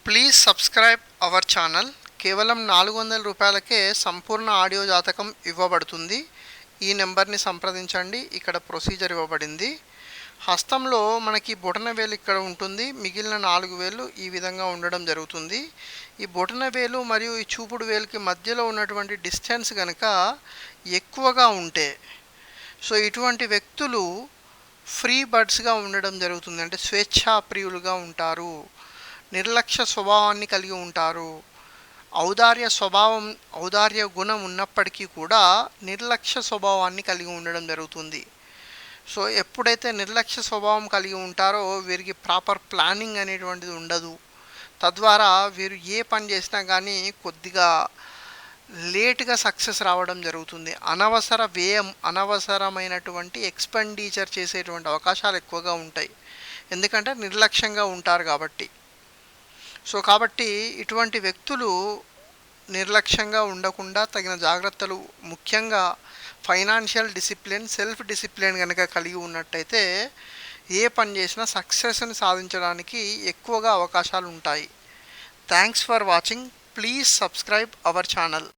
Please subscribe our channel. కేవలం 400 రూపాయలకే సంపూర్ణ audio జాతకం ఇవ్వబడుతుంది. ఈ నెంబర్ని సంప్రదించండి. ఇక్కడ ప్రొసీజర్ ఇవ్వబడింది. హస్తంలో మనకి బొటన వేలు ఇక్కడ ఉంటుంది. మిగిలిన 4 వేలు ఈ విధంగా ఉండడం జరుగుతుంది. ఈ బొటన వేలు మరియు ఈ చూపుడు వేలుకి మధ్యలో ఉన్నటువంటి డిస్టెన్స్ కనుక ఎక్కువగా ఉంటే ఇటువంటి వ్యక్తులు ఫ్రీ బర్డ్స్గా ఉండడం జరుగుతుంది. అంటే స్వేచ్ఛాప్రియులుగా ఉంటారు, నిర్లక్ష్య స్వభావాన్ని కలిగి ఉంటారు. ఔదార్య గుణం ఉన్నప్పటికీ కూడా నిర్లక్ష్య స్వభావాన్ని కలిగి ఉండడం జరుగుతుంది. ఎప్పుడైతే నిర్లక్ష్య స్వభావం కలిగి ఉంటారో వీరికి ప్రాపర్ ప్లానింగ్ అనేటువంటిది ఉండదు. తద్వారా వీరు ఏ పని చేసినా కానీ కొద్దిగా లేట్గా సక్సెస్ రావడం జరుగుతుంది. అనవసర వ్యయం, అనవసరమైనటువంటి ఎక్స్పెండిచర్ చేసేటువంటి అవకాశాలు ఎక్కువగా ఉంటాయి. ఎందుకంటే నిర్లక్ష్యంగా ఉంటారు కాబట్టి. కాబట్టి ఇటువంటి వ్యక్తులు నిర్లక్ష్యంగా ఉండకుండా తగిన జాగ్రత్తలు, ముఖ్యంగా ఫైనాన్షియల్ డిసిప్లిన్, సెల్ఫ్ డిసిప్లిన్ కనుక కలిగి ఉన్నట్టయితే ఏ పని చేసినా సక్సెస్ని సాధించడానికి ఎక్కువగా అవకాశాలు ఉంటాయి. Thanks for watching. Please subscribe our channel.